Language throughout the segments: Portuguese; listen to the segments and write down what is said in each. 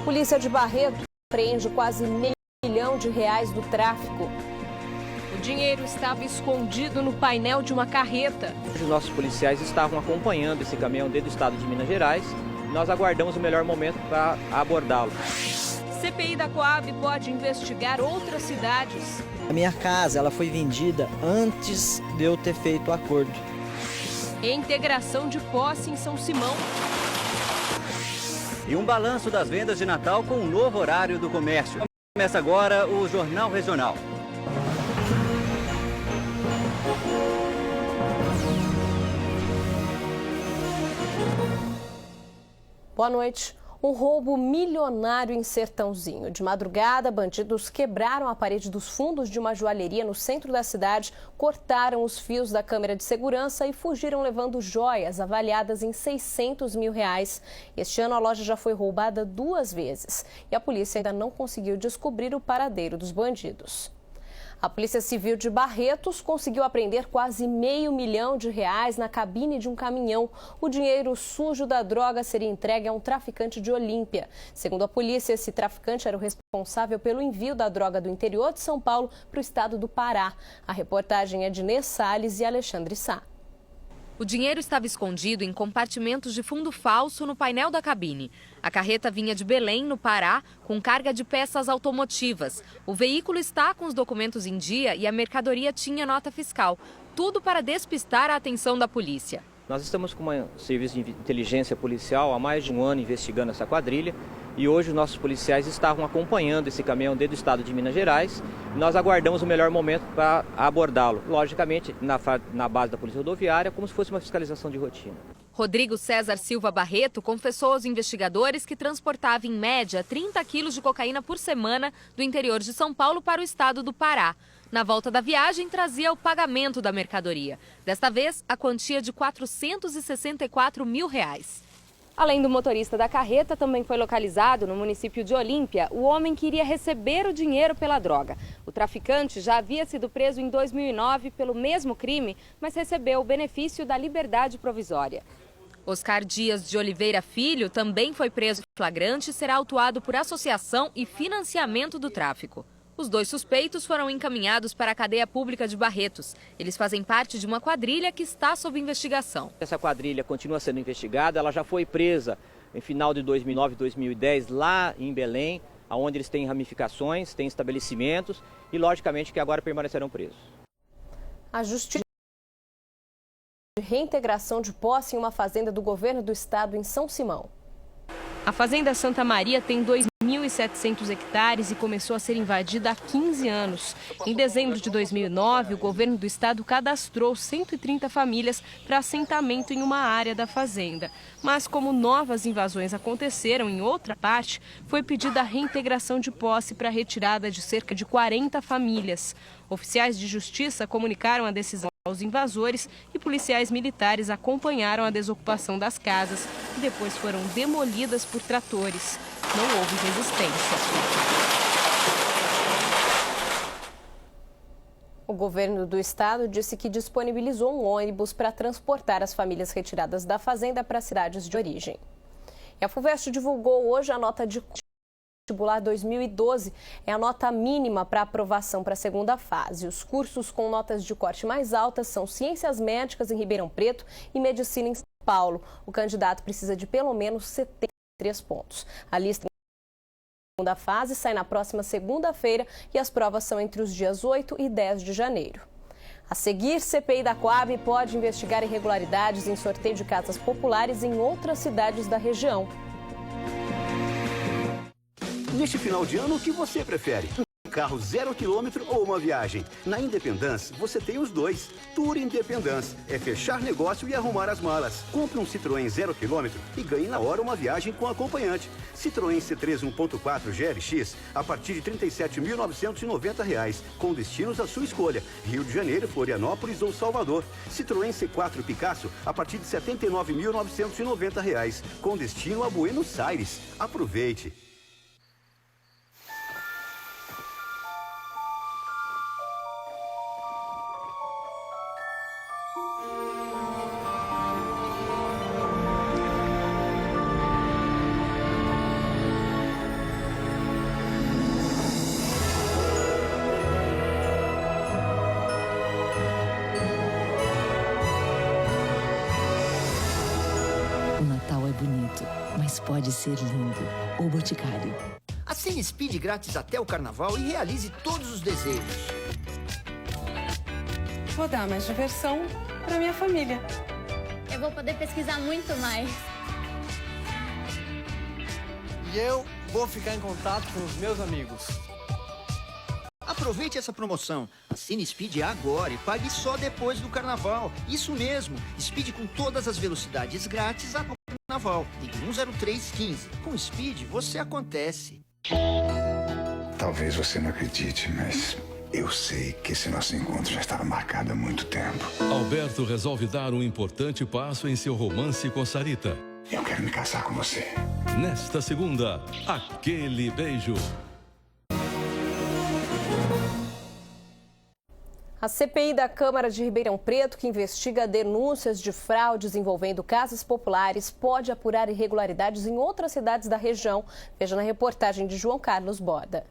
Polícia de Barreto apreende quase R$500 milhões do tráfico. O dinheiro estava escondido no painel de uma carreta. Os nossos policiais estavam acompanhando esse caminhão desde o estado de Minas Gerais. Nós aguardamos o melhor momento para abordá-lo. CPI da Coab pode investigar outras cidades. A minha casa ela foi vendida antes de eu ter feito o acordo. Integração de posse em São Simão. E um balanço das vendas de Natal com um novo horário do comércio. Começa agora o Jornal Regional. Boa noite. Um roubo milionário em Sertãozinho. De madrugada, bandidos quebraram a parede dos fundos de uma joalheria no centro da cidade, cortaram os fios da câmera de segurança e fugiram levando joias avaliadas em R$600 mil. Este ano, a loja já foi roubada 2 vezes e a polícia ainda não conseguiu descobrir o paradeiro dos bandidos. A Polícia Civil de Barretos conseguiu apreender quase R$500 milhão na cabine de um caminhão. O dinheiro sujo da droga seria entregue a um traficante de Olímpia. Segundo a polícia, esse traficante era o responsável pelo envio da droga do interior de São Paulo para o estado do Pará. A reportagem é de Inês Salles e Alexandre Sá. O dinheiro estava escondido em compartimentos de fundo falso no painel da cabine. A carreta vinha de Belém, no Pará, com carga de peças automotivas. O veículo está com os documentos em dia e a mercadoria tinha nota fiscal. Tudo para despistar a atenção da polícia. Nós estamos com um serviço de inteligência policial há mais de um ano investigando essa quadrilha e hoje os nossos policiais estavam acompanhando esse caminhão desde o estado de Minas Gerais. Nós aguardamos o melhor momento para abordá-lo, logicamente na base da Polícia Rodoviária, como se fosse uma fiscalização de rotina. Rodrigo César Silva Barreto confessou aos investigadores que transportava em média 30 quilos de cocaína por semana do interior de São Paulo para o estado do Pará. Na volta da viagem, trazia o pagamento da mercadoria. Desta vez, a quantia de R$464 mil. Além do motorista da carreta, também foi localizado no município de Olímpia o homem que iria receber o dinheiro pela droga. O traficante já havia sido preso em 2009 pelo mesmo crime, mas recebeu o benefício da liberdade provisória. Oscar Dias de Oliveira Filho também foi preso em flagrante e será autuado por associação e financiamento do tráfico. Os 2 suspeitos foram encaminhados para a cadeia pública de Barretos. Eles fazem parte de uma quadrilha que está sob investigação. Essa quadrilha continua sendo investigada, ela já foi presa em final de 2009 e 2010 lá em Belém, onde eles têm ramificações, têm estabelecimentos e logicamente que agora permanecerão presos. A Justiça de reintegração de posse em uma fazenda do governo do estado em São Simão. A Fazenda Santa Maria tem 2.700 hectares e começou a ser invadida há 15 anos. Em dezembro de 2009, o governo do estado cadastrou 130 famílias para assentamento em uma área da fazenda. Mas como novas invasões aconteceram em outra parte, foi pedida a reintegração de posse para a retirada de cerca de 40 famílias. Oficiais de justiça comunicaram a decisão aos invasores e policiais militares acompanharam a desocupação das casas, que depois foram demolidas por tratores. Não houve resistência. O governo do estado disse que disponibilizou um ônibus para transportar as famílias retiradas da fazenda para cidades de origem. E a FUVEST divulgou hoje a nota de vestibular 2012 é a nota mínima para aprovação para a segunda fase. Os cursos com notas de corte mais altas são Ciências Médicas em Ribeirão Preto e Medicina em São Paulo. O candidato precisa de pelo menos 73 pontos. A lista da segunda fase sai na próxima segunda-feira e as provas são entre os dias 8 e 10 de janeiro. A seguir, CPI da Coab pode investigar irregularidades em sorteio de casas populares em outras cidades da região. Neste final de ano, o que você prefere? Um carro 0 km ou uma viagem? Na Independance, você tem os dois. Tour Independance é fechar negócio e arrumar as malas. Compre um Citroën 0 km e ganhe na hora uma viagem com acompanhante. Citroën C3 1.4 GLX a partir de R$ 37.990, com destinos à sua escolha. Rio de Janeiro, Florianópolis ou Salvador. Citroën C4 Picasso a partir de R$ 79.990, com destino a Buenos Aires. Aproveite! pode ser lindo. O Boticário. Assine Speed grátis até o carnaval e realize todos os desejos. Vou dar mais diversão para minha família. Eu vou poder pesquisar muito mais. E eu vou ficar em contato com os meus amigos. Aproveite essa promoção. Assine Speed agora e pague só depois do carnaval. Isso mesmo, Speed com todas as velocidades grátis até o carnaval. Ligue 10315. Com Speed você acontece. Talvez você não acredite, mas eu sei que esse nosso encontro já estava marcado há muito tempo. Alberto resolve dar um importante passo em seu romance com Sarita. Eu quero me casar com você. Nesta segunda, aquele beijo. A CPI da Câmara de Ribeirão Preto, que investiga denúncias de fraudes envolvendo casas populares, pode apurar irregularidades em outras cidades da região. Veja na reportagem de João Carlos Boda.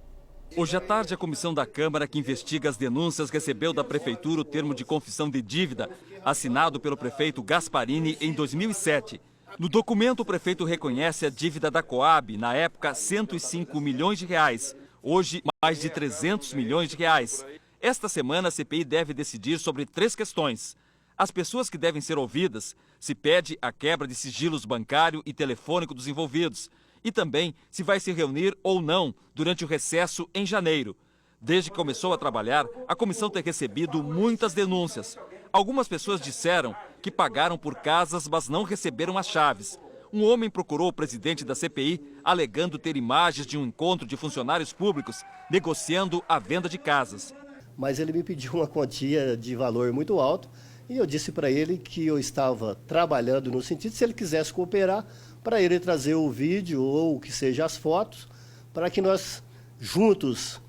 Hoje à tarde, a comissão da Câmara que investiga as denúncias recebeu da Prefeitura o termo de confissão de dívida, assinado pelo prefeito Gasparini em 2007. No documento, o prefeito reconhece a dívida da Coab, na época 105 milhões de reais, hoje mais de 300 milhões de reais. Esta semana, a CPI deve decidir sobre 3 questões. As pessoas que devem ser ouvidas, se pede a quebra de sigilos bancário e telefônico dos envolvidos, e também se vai se reunir ou não durante o recesso em janeiro. Desde que começou a trabalhar, a comissão tem recebido muitas denúncias. Algumas pessoas disseram que pagaram por casas, mas não receberam as chaves. Um homem procurou o presidente da CPI, alegando ter imagens de um encontro de funcionários públicos negociando a venda de casas. Mas ele me pediu uma quantia de valor muito alto e eu disse para ele que eu estava trabalhando no sentido, se ele quisesse cooperar, para ele trazer o vídeo ou que seja as fotos, para que nós juntos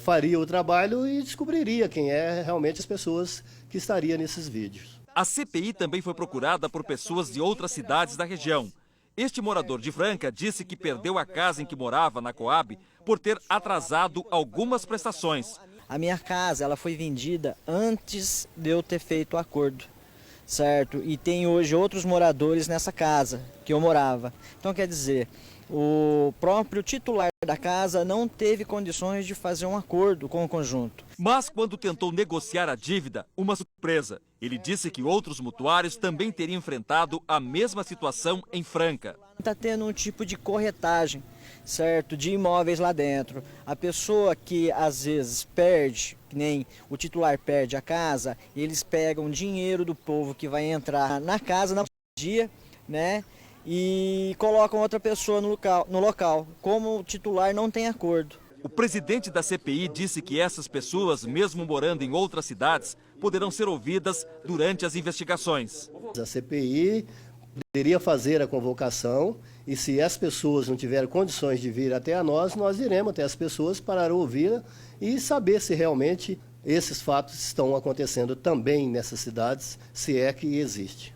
faria o trabalho e descobriria quem é realmente as pessoas que estariam nesses vídeos. A CPI também foi procurada por pessoas de outras cidades da região. Este morador de Franca disse que perdeu a casa em que morava na Coab por ter atrasado algumas prestações. A minha casa, ela foi vendida antes de eu ter feito o acordo, certo? E tem hoje outros moradores nessa casa que eu morava. Então, quer dizer, o próprio titular da casa não teve condições de fazer um acordo com o conjunto. Mas quando tentou negociar a dívida, uma surpresa. Ele disse que outros mutuários também teriam enfrentado a mesma situação em Franca. Está tendo um tipo de corretagem, certo, de imóveis lá dentro. A pessoa que às vezes perde, que nem o titular perde a casa, eles pegam dinheiro do povo que vai entrar na casa no dia, né? E colocam outra pessoa no local, como o titular não tem acordo. O presidente da CPI disse que essas pessoas, mesmo morando em outras cidades, poderão ser ouvidas durante as investigações. A CPI poderia fazer a convocação e se as pessoas não tiverem condições de vir até a nós iremos até as pessoas para ouvi-la e saber se realmente esses fatos estão acontecendo também nessas cidades, se é que existe.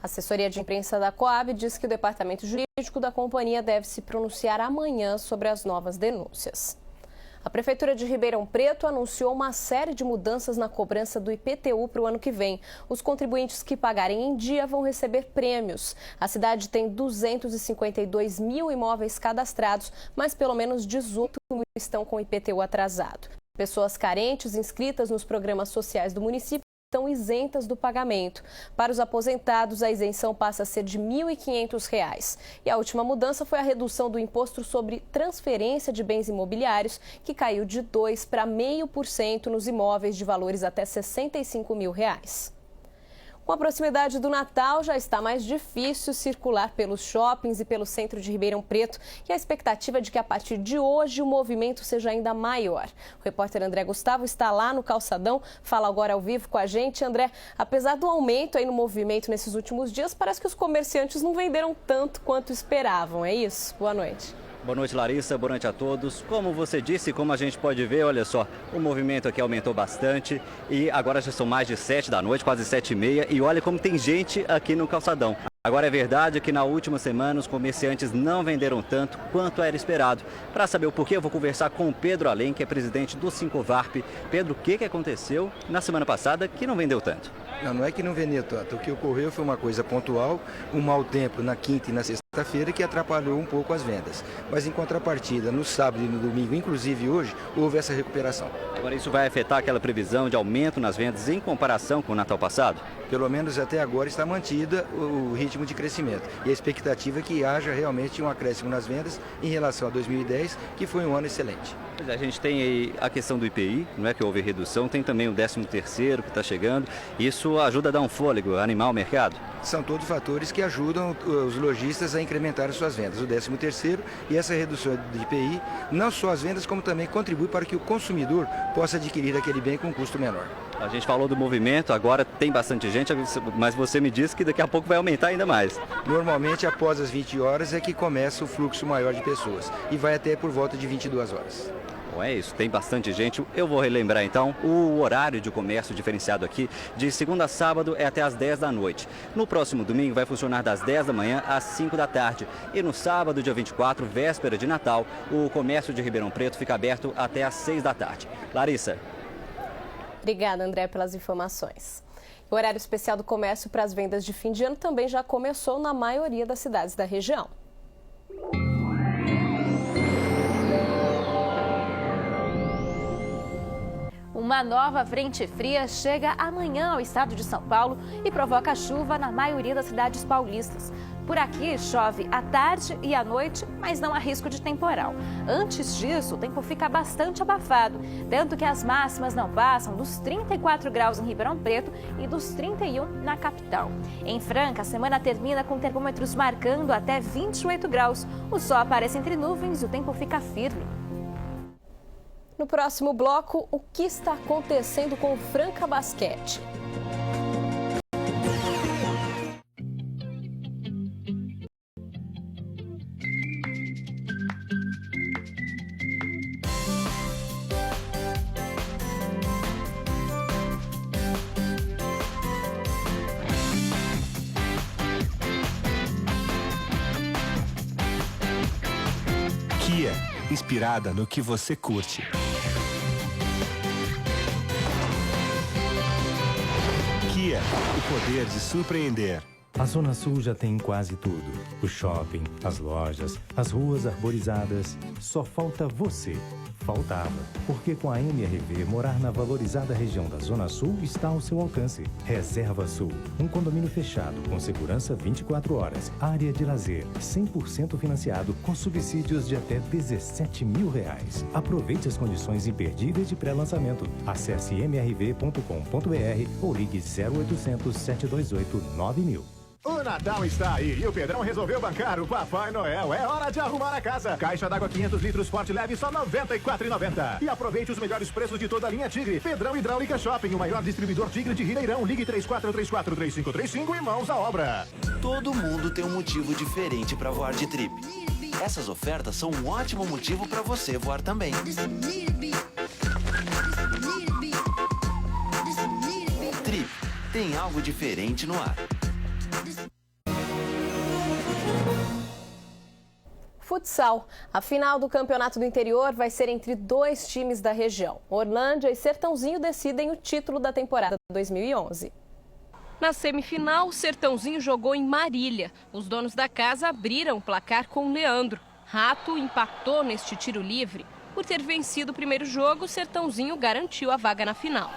A assessoria de imprensa da Coab diz que o departamento jurídico da companhia deve se pronunciar amanhã sobre as novas denúncias. A Prefeitura de Ribeirão Preto anunciou uma série de mudanças na cobrança do IPTU para o ano que vem. Os contribuintes que pagarem em dia vão receber prêmios. A cidade tem 252 mil imóveis cadastrados, mas pelo menos 18 mil estão com IPTU atrasado. Pessoas carentes inscritas nos programas sociais do município estão isentas do pagamento. Para os aposentados, a isenção passa a ser de R$ 1.500. E a última mudança foi a redução do imposto sobre transferência de bens imobiliários, que caiu de 2% para 0,5% nos imóveis de valores até R$ 65 mil. Com a proximidade do Natal, já está mais difícil circular pelos shoppings e pelo centro de Ribeirão Preto, e a expectativa é de que a partir de hoje o movimento seja ainda maior. O repórter André Gustavo está lá no Calçadão, fala agora ao vivo com a gente. André, apesar do aumento aí no movimento nesses últimos dias, parece que os comerciantes não venderam tanto quanto esperavam, é isso? Boa noite. Boa noite, Larissa. Boa noite a todos. Como você disse, como a gente pode ver, olha só, o movimento aqui aumentou bastante e agora já são mais de 7 da noite, quase 7h30, e olha como tem gente aqui no Calçadão. Agora é verdade que na última semana os comerciantes não venderam tanto quanto era esperado. Para saber o porquê, eu vou conversar com o Pedro Além, que é presidente do Sincovarp. Pedro, o que aconteceu na semana passada que não vendeu tanto? Não é que não vendeu tanto. O que ocorreu foi uma coisa pontual, um mau tempo na quinta e na sexta-feira que atrapalhou um pouco as vendas. Mas em contrapartida, no sábado e no domingo, inclusive hoje, houve essa recuperação. Agora isso vai afetar aquela previsão de aumento nas vendas em comparação com o Natal passado? Pelo menos até agora está mantida o ritmo de crescimento. E a expectativa é que haja realmente um acréscimo nas vendas em relação a 2010, que foi um ano excelente. A gente tem aí a questão do IPI, não é que houve redução, tem também o 13º que está chegando. Isso ajuda a dar um fôlego, a animar o mercado? São todos fatores que ajudam os lojistas a incrementar suas vendas. O 13º e essa redução de IPI, não só as vendas, como também contribui para que o consumidor possa adquirir aquele bem com custo menor. A gente falou do movimento, agora tem bastante gente, mas você me disse que daqui a pouco vai aumentar ainda mais. Normalmente, após as 20 horas é que começa o fluxo maior de pessoas e vai até por volta de 22 horas. Bom, é isso, tem bastante gente. Eu vou relembrar então, o horário de comércio diferenciado aqui, de segunda a sábado é até às 10 da noite. No próximo domingo vai funcionar das 10 da manhã às 5 da tarde. E no sábado, dia 24, véspera de Natal, o comércio de Ribeirão Preto fica aberto até às 6 da tarde. Larissa. Obrigada, André, pelas informações. O horário especial do comércio para as vendas de fim de ano também já começou na maioria das cidades da região. Uma nova frente fria chega amanhã ao estado de São Paulo e provoca chuva na maioria das cidades paulistas. Por aqui chove à tarde e à noite, mas não há risco de temporal. Antes disso, o tempo fica bastante abafado, tanto que as máximas não passam dos 34 graus em Ribeirão Preto e dos 31 na capital. Em Franca, a semana termina com termômetros marcando até 28 graus. O sol aparece entre nuvens e o tempo fica firme. No próximo bloco, o que está acontecendo com o Franca Basquete? Kia, inspirada no que você curte. Kia, o poder de surpreender. A Zona Sul já tem quase tudo. O shopping, as lojas, as ruas arborizadas. Só falta você. Faltava. Porque com a MRV, morar na valorizada região da Zona Sul está ao seu alcance. Reserva Sul. Um condomínio fechado, com segurança 24 horas. Área de lazer. 100% financiado, com subsídios de até R$17 mil. Aproveite as condições imperdíveis de pré-lançamento. Acesse mrv.com.br ou ligue 0800 728 9000. O Natal está aí e o Pedrão resolveu bancar o Papai Noel. É hora de arrumar a casa. Caixa d'água 500 litros Forte Leve só R$ 94,90. E aproveite os melhores preços de toda a linha Tigre. Pedrão Hidráulica Shopping, o maior distribuidor Tigre de Ribeirão. Ligue 3434-3535 e mãos à obra. Todo mundo tem um motivo diferente para voar de Trip. Essas ofertas são um ótimo motivo para você voar também. Trip, tem algo diferente no ar. Futsal. A final do Campeonato do Interior vai ser entre dois times da região. Orlândia e Sertãozinho decidem o título da temporada 2011. Na semifinal, o Sertãozinho jogou em Marília. Os donos da casa abriram o placar com o Leandro. Rato empatou neste tiro livre. Por ter vencido o primeiro jogo, o Sertãozinho garantiu a vaga na final.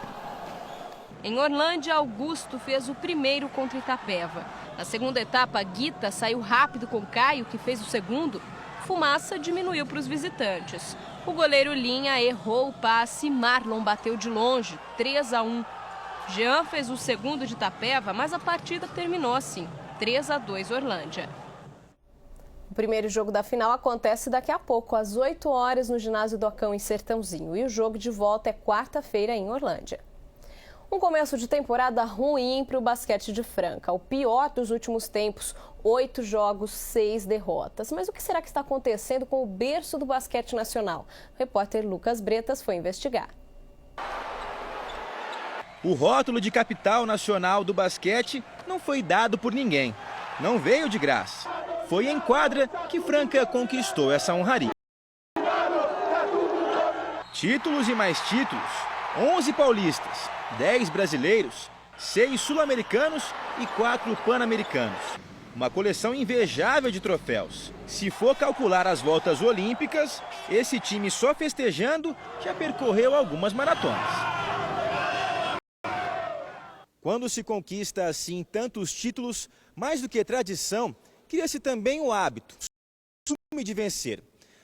Em Orlândia, Augusto fez o primeiro contra Itapeva. Na segunda etapa, Guita saiu rápido com Caio, que fez o segundo. Fumaça diminuiu para os visitantes. O goleiro Linha errou o passe e Marlon bateu de longe, 3-1. Jean fez o segundo de Itapeva, mas a partida terminou assim, 3-2 Orlândia. O primeiro jogo da final acontece daqui a pouco, às 8 horas, no ginásio Docão, em Sertãozinho. E o jogo de volta é quarta-feira, em Orlândia. Um começo de temporada ruim para o basquete de Franca. O pior dos últimos tempos, 8 jogos, 6 derrotas. Mas o que será que está acontecendo com o berço do basquete nacional? O repórter Lucas Bretas foi investigar. O rótulo de capital nacional do basquete não foi dado por ninguém. Não veio de graça. Foi em quadra que Franca conquistou essa honraria. Títulos e mais títulos. 11 paulistas, 10 brasileiros, 6 sul-americanos e 4 pan-americanos. Uma coleção invejável de troféus. Se for calcular as voltas olímpicas, esse time só festejando já percorreu algumas maratonas. Quando se conquista assim tantos títulos, mais do que tradição, cria-se também o hábito, o costume de vencer.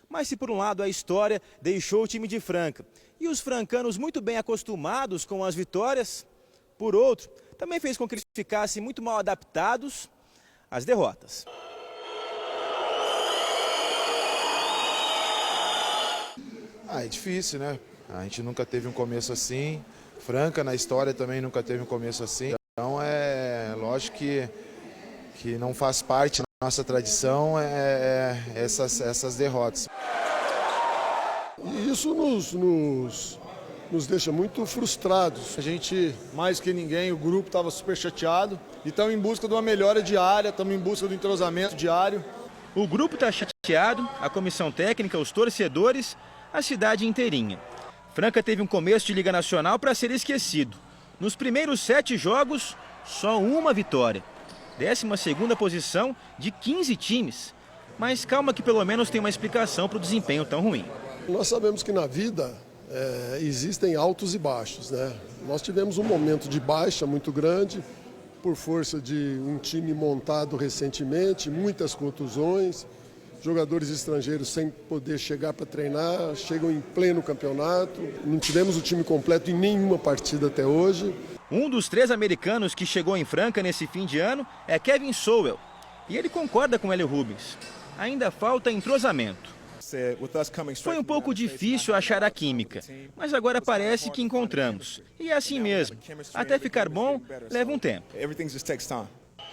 Mas se por um lado a história deixou o time de Franca e os francanos muito bem acostumados com as vitórias, por outro, também fez com que eles ficassem muito mal adaptados às derrotas. É difícil, né? A gente nunca teve um começo assim. Franca, na história, também nunca teve um começo assim. Então, é lógico que não faz parte da nossa tradição essas derrotas. E isso nos deixa muito frustrados. A gente, mais que ninguém, o grupo estava super chateado e estamos em busca de uma melhora diária, estamos em busca do entrosamento diário. O grupo está chateado, a comissão técnica, os torcedores, a cidade inteirinha. Franca teve um começo de Liga Nacional para ser esquecido. Nos primeiros 7 jogos, só uma vitória. 12ª posição de 15 times. Mas calma que pelo menos tem uma explicação para o desempenho tão ruim. Nós sabemos que na vida existem altos e baixos, né? Nós tivemos um momento de baixa muito grande, por força de um time montado recentemente, muitas contusões, jogadores estrangeiros sem poder chegar para treinar, chegam em pleno campeonato. Não tivemos o time completo em nenhuma partida até hoje. Um dos 3 americanos que chegou em Franca nesse fim de ano é Kevin Sowell. E ele concorda com Hélio Rubens. Ainda falta entrosamento. Foi um pouco difícil achar a química, mas agora parece que encontramos. E é assim mesmo. Até ficar bom, leva um tempo.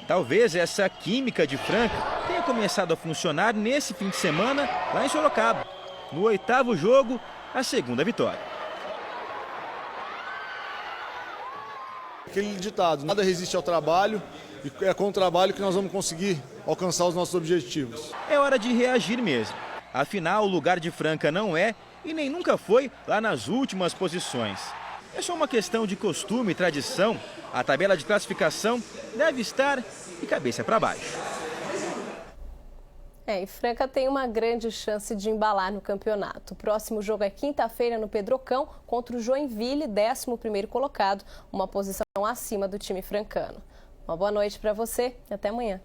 Talvez essa química de Franca tenha começado a funcionar nesse fim de semana lá em Sorocaba. No 8º jogo, a 2ª vitória. Aquele ditado, nada resiste ao trabalho e é com o trabalho que nós vamos conseguir alcançar os nossos objetivos. É hora de reagir mesmo. Afinal, o lugar de Franca não é e nem nunca foi lá nas últimas posições. É só uma questão de costume e tradição. A tabela de classificação deve estar de cabeça para baixo. E Franca tem uma grande chance de embalar no campeonato. O próximo jogo é quinta-feira no Pedrocão contra o Joinville, 11º colocado, uma posição acima do time francano. Uma boa noite para você e até amanhã.